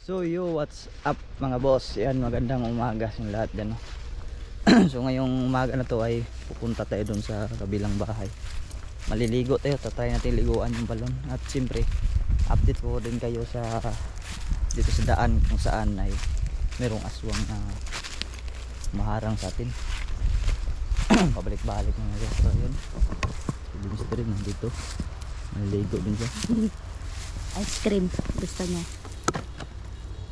So what's up mga boss? Yan, magandang umaga sa lahat dyan, no? So ngayong umaga na to ay pupunta tayo dun sa kabilang bahay. Maliligo tayo, tatry natin liguan yung balon. At siyempre, update ko din kayo sa dito sa daan kung saan ay merong aswang na maharang sa atin. Pabalik-balik na nga. So yun, si Mister rin nandito. Maliligo din siya. Ice cream gusto niya.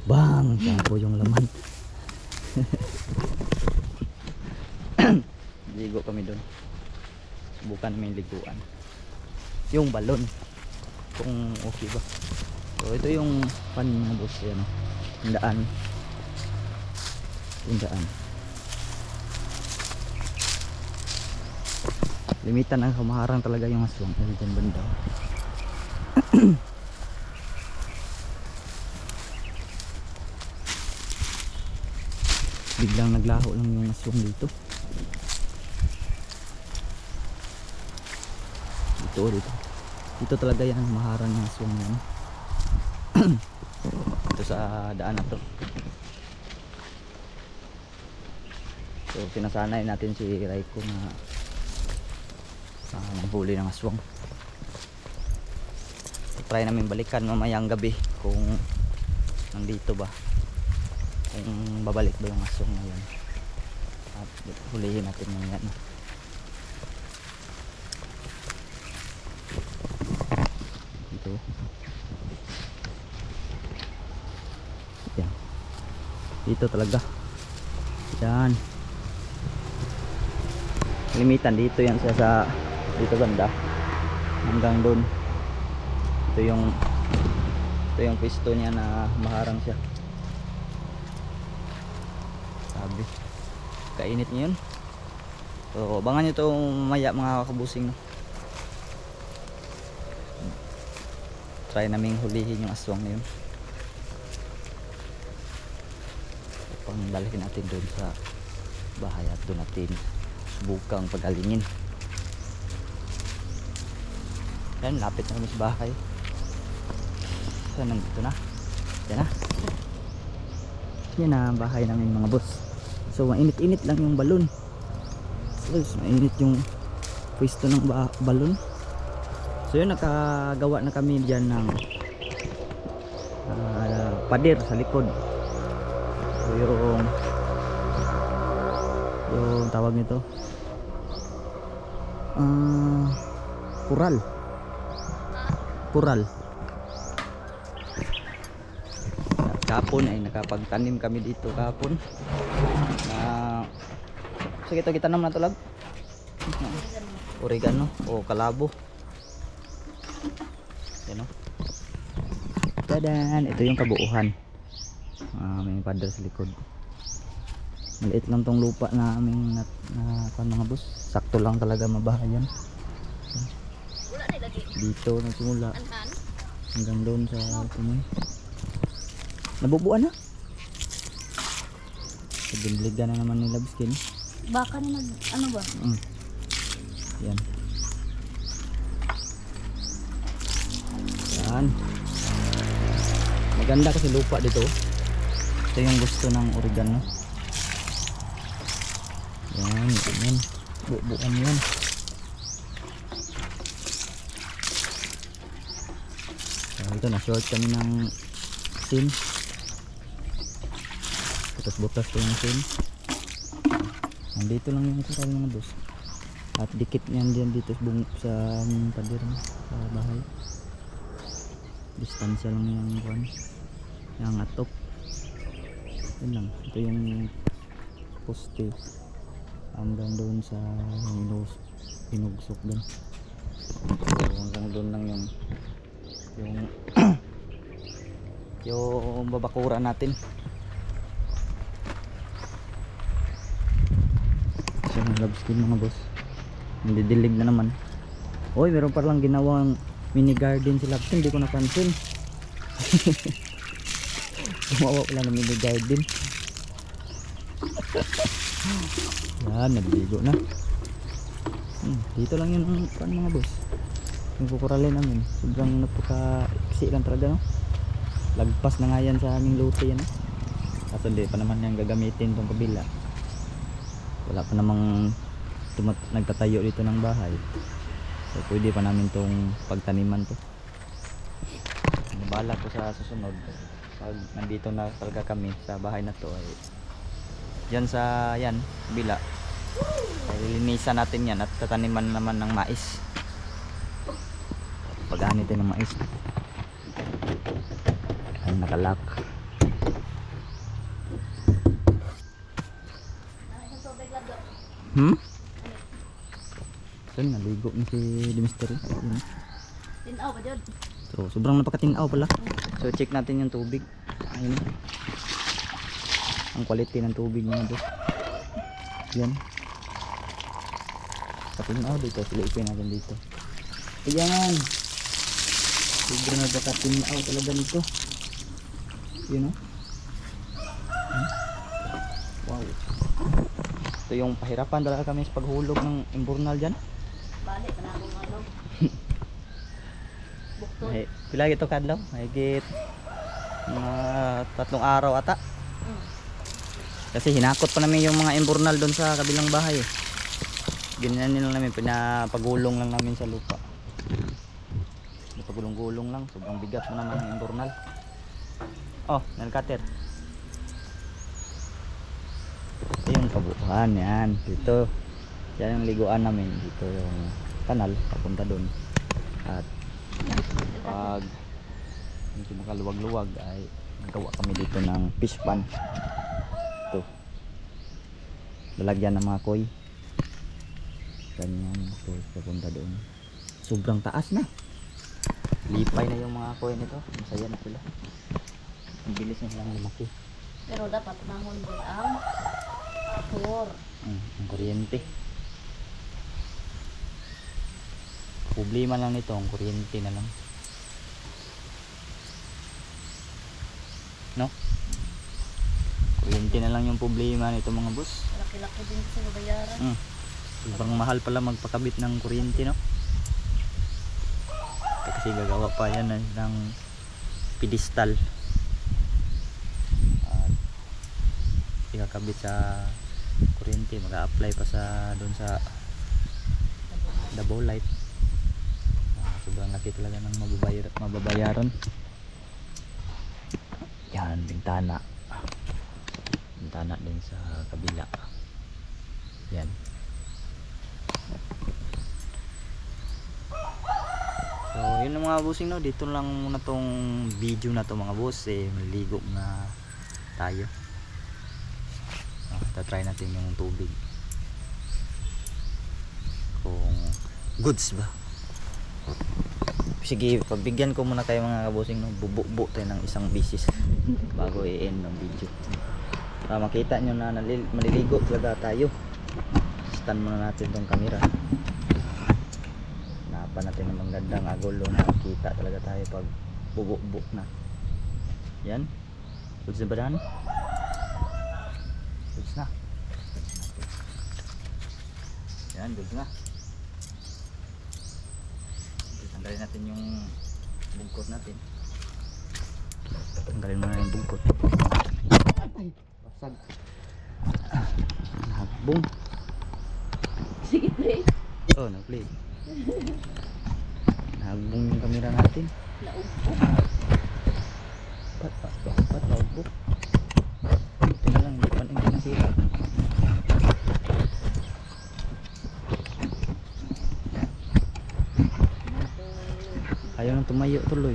Bang! Saan po yung laman? Ligo kami doon. Subukan namin liguan yung balon kung okay ba. So ito yung pan mga boss. Yan, yung daan. Yung daan. Limitan ang kamaharang talaga yung aswang. Ay, dyan banda. Biglang naglaho lang yung aswang dito. Dito talaga yan, maharang yung aswang yan. Ito sa daan na to. So sinasanay natin si Raiko na maghuli ng aswang. Try namin balikan mamayang gabi kung nandito ba, kung babalik ba yung aswang na yan, at hulihin natin yung yan. Ito yan, dito talaga yan, limitan dito yan siya sa dito banda hanggang doon. Ito yung pisto niya na maharang siya. Sabi kainit niya yun. So abangan nyo ito maya mga kakabusing, no? Try naming hulihin yung aswang na yun. Pang balikin natin doon sa bahay at doon natin subukang pagalingin. Yan, lapit na kami sa bahay. So nandito na. Yan na. Yan na ang bahay namin mga boss. So mainit-init lang yung balon. So mainit yung pwesto ng balon. So yun, nakagawa na kami dyan ng pader sa likod. So yung tawag nito kural. Kapon ay nakapagtanim kami dito kapon na sige ito kita naman natulag oregano o kalabo. Yan, o. Tadan, ito yung kabuuhan. May pader sa likod. Maliit lang tong lupa na aming mga boss. Sakto lang talaga mabahayan. Dito nagsimula hanggang doon sa tumoy. Nabubuan na. Binbligan na naman nila biskin. Baka na ano ba? Yan. Yan. Maganda kasi lupa dito. Ito yung gusto ng oregano. Yan, yan. Bubuan yan. So, ito na short kami ng sin. Butas-butas ko yung sin. Nandito lang yung kural mga boss. At dikit niyan diyan dito sa pader sa bahay. Distansya lang yung buwan. Yung atop. Yan lang. Ito yung poste. Hanggang doon sa pinugsok doon. So hanggang doon lang yung babakura natin. So love skin mga boss. Hindi dilig na naman. Oy, meron pa lang ginawang mini garden si Lapsin, hindi ko napansin. Gumawa ko lang ng mini garden. Yan, nagligo na. Dito lang yung mga boss. Yung kukuralin namin. Sobrang napaka-iksi lang talaga, no? Lagpas na nga yan sa aming lote yan. Kaso hindi pa naman yan gagamitin tong kabila. Wala pa namang nagtatayo dito ng bahay. So pwede pa namin tong pagtaniman to. Balak ko sa susunod pag nandito na talaga kami sa bahay na to ay dyan sa yan kabila ay lilinisan natin yan at tataniman naman ng mais. Pag-anitin ng mais ay nakalak. So naligo na si Dimester. Tinaw ba dyan? So sobrang napakatinaw pala. So check natin yung tubig. Ayun. Ang quality ng tubig mga boss. Yan. Katinaw dito, silipin natin dito. Ayan. Sobrang napakatinaw talaga nito. Yun o. Wow. Ito yung pahirapan talaga kami sa paghulog ng imburnal dyan. Balik na akong ano. Buktol. Ay, pila ito kadlaw? Mahigit mga 3 araw ata. Kasi hinakot pa namin yung mga imburnal doon sa kabilang bahay eh. Ganyan lang namin, pinapagulong lang namin sa lupa. Pinapagulong-gulong lang, sobrang bigat mo naman yung imburnal. Oh, nail cutter. Ito yung kabuuan yan. Dito, yan yung liguan namin. Dito yung kanal, papunta doon. At pag medyo nakaluwag-luwag ay nagawa kami dito ng fish pan. Ito lalagyan ng mga koi ganyan. Ito papunta doon, sobrang taas na, lipay na yung mga koi nito. Masaya na sila, ang bilis na silang lumaki. Pero dapat nahon din ang power. Ang kuryente, problema lang nito ang kuryente na lang, no? Kuryente na lang yung problema nito mga boss. Laki-laki din kasi babayaran. Sobrang mahal pala magpakabit ng kuryente, no? Kasi gagawa pa yan ng pedestal at ikakabit sa kuryente, mag-a-apply pa sa doon sa double light. Sobrang laki talaga ng mababayaran. Yan, bintana din sa kabila. Yan. So yun ang mga bossing, no? Dito lang muna tong video na to mga boss. Maligo na tayo. Tatry natin yung tubig kung goods ba. Sige, pagbigyan ko muna kayo mga kabosing, no? Bubo tayo ng isang bisis bago i-end ng video para makita nyo na maliligo talaga tayo. Stand muna natin tong camera, napa natin ng magandang agulo na makita talaga tayo pag bubo na. Yan, goods na ba dan? Goods na. Yan, goods na. Tanggalin natin yung bungkot natin. Tanggalin muna yung bungkot. Ay, basag. Nagbong. Sige, play. Oh, na-play. Nagbong yung camera natin. Naugpo. Pat, naugpo. Tingnan lang, hindi pa nang nasira. Ayaw nang tumayo tuloy.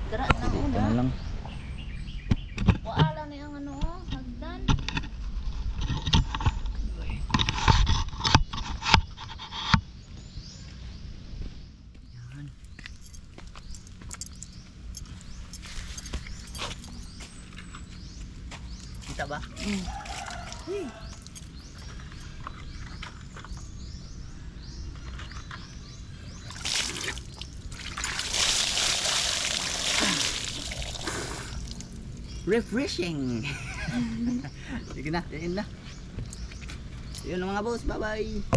Dara na Ito una. na lang. Waala na yung ano, hagdan. Yan. Kita ba? Refreshing. Sige na, yun na. Yun mga boss, bye bye.